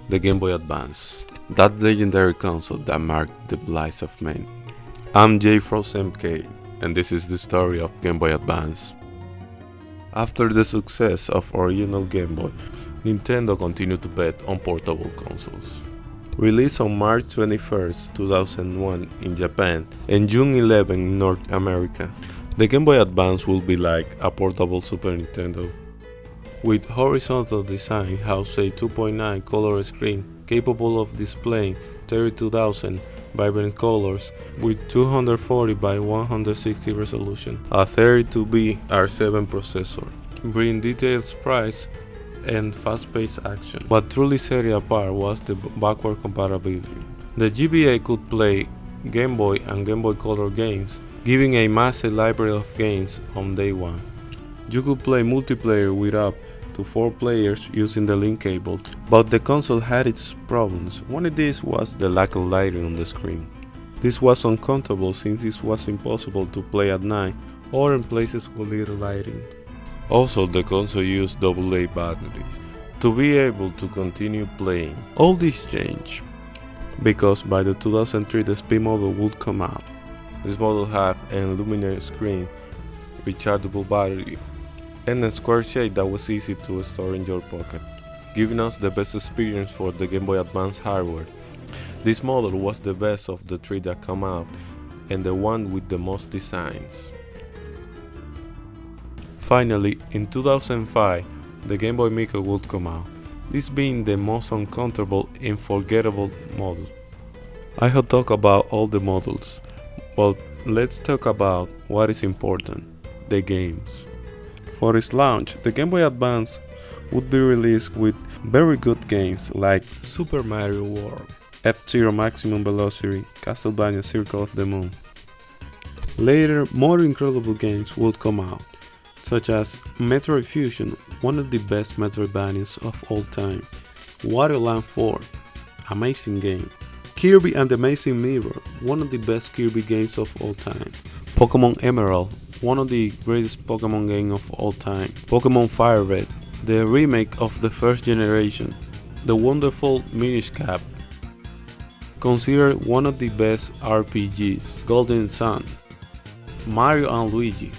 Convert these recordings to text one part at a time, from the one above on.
the Game Boy Advance, that legendary console that marked the lives of men. I'm J Frost MK, and this is the story of Game Boy Advance. After the success of original Game Boy, Nintendo continued to bet on portable consoles. Released on March 21, 2001 in Japan and June 11 in North America, the Game Boy Advance will be like a portable Super Nintendo. With horizontal design housed a 2.9 color screen capable of displaying 32,000 vibrant colors with 240 by 160 resolution, a 32-bit R7 processor, bringing detailed sprites and fast-paced action. What truly set it apart was the backward compatibility. The GBA could play Game Boy and Game Boy Color games, giving a massive library of games on day one. You could play multiplayer with up to 4 players using the link cable, but the console had its problems. One of these was the lack of lighting on the screen. This was uncomfortable since it was impossible to play at night or in places with little lighting. Also, the console used AA batteries to be able to continue playing. All this changed because by the 2003 the Speed model would come out. This model had an illuminated screen, rechargeable battery, and a square shape that was easy to store in your pocket, giving us the best experience for the Game Boy Advance hardware. This model was the best of the 3 that come out and the one with the most designs. Finally, in 2005, the Game Boy Micro would come out, this being the most uncomfortable and forgettable model. I have talked about all the models, but let's talk about what is important, the games. For its launch, the Game Boy Advance would be released with very good games like Super Mario World, F-Zero Maximum Velocity, Castlevania Circle of the Moon. Later, more incredible games would come out, such as Metroid Fusion, one of the best Metroidvanias of all time, Wario Land 4, amazing game, Kirby and the Amazing Mirror, one of the best Kirby games of all time, Pokemon Emerald, one of the greatest Pokemon games of all time, Pokemon Fire Red, the remake of the first generation, the wonderful Minish Cap, considered one of the best RPGs, Golden Sun, Mario and Luigi,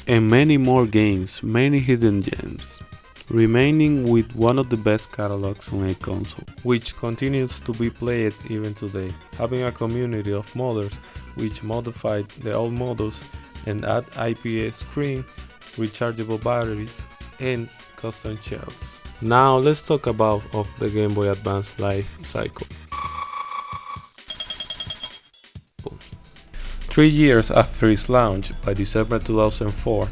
and many more games, many hidden gems, remaining with one of the best catalogs on a console, which continues to be played even today, having a community of modders which modified the old models and add IPS screen, rechargeable batteries, and custom shells. Now let's talk about the Game Boy Advance life cycle. 3 years after its launch, by December 2004,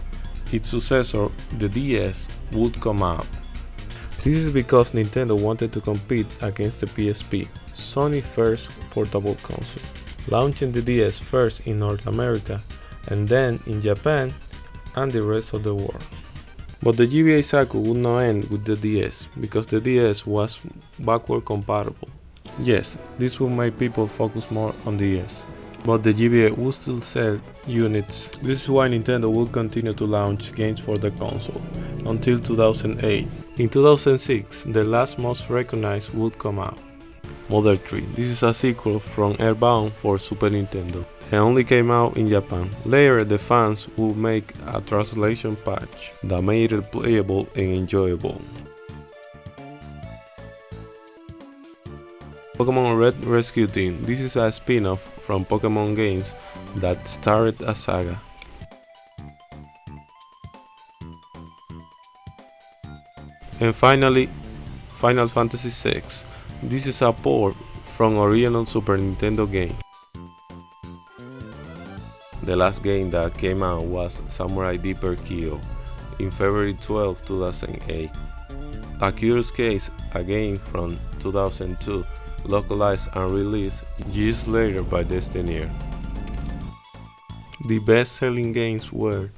its successor, the DS, would come out. This is because Nintendo wanted to compete against the PSP, Sony's first portable console, launching the DS first in North America and then in Japan and the rest of the world. But the GBA cycle would not end with the DS because the DS was backward compatible. Yes, this would make people focus more on the DS, but the GBA would still sell units. This is why Nintendo would continue to launch games for the console until 2008. In 2006, the last most recognized would come out, Mother 3. This is a sequel from Airbound for Super Nintendo and only came out in Japan. Later, the fans would make a translation patch that made it playable and enjoyable. Pokemon Red Rescue Team. This is a spin-off from Pokemon games that started a saga. And finally, Final Fantasy VI. This is a port from original Super Nintendo game. The last game that came out was Samurai Deeper Kyo in February 12, 2008. A Curious Case, a game from 2002, localized and released years later by Destiny. The best-selling games were: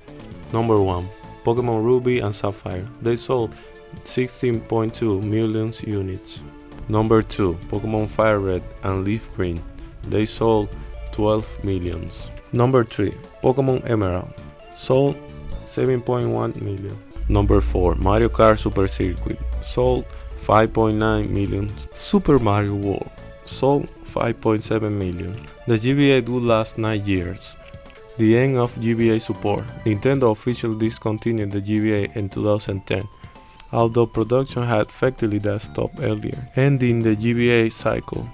number 1, Pokemon Ruby and Sapphire. They sold 16.2 million units. Number 2, Pokemon Fire Red and Leaf Green. They sold 12 millions. Number 3, Pokemon Emerald. Sold 7.1 million. Number 4, Mario Kart Super Circuit. Sold 5.9 million. Super Mario World sold 5.7 million. The GBA would last 9 years. The end of GBA support. Nintendo officially discontinued the GBA in 2010, although production had effectively stopped earlier, ending the GBA cycle.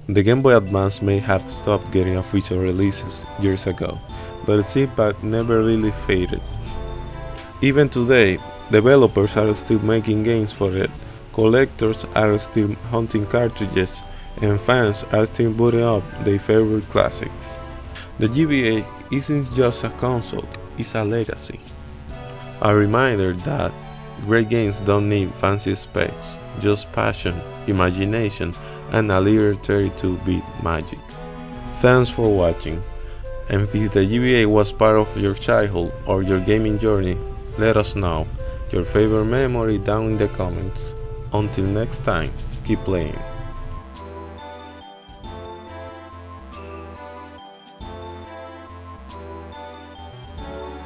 The Game Boy Advance may have stopped getting official releases years ago, but its impact never really faded. Even today, developers are still making games for it, collectors are still hunting cartridges, and fans are still booting up their favorite classics. The GBA isn't just a console, it's a legacy. A reminder that great games don't need fancy specs, just passion, imagination, and a little 32-bit magic. Thanks for watching, and if the GBA was part of your childhood or your gaming journey, let us know your favorite memory down in the comments. Until next time, keep playing.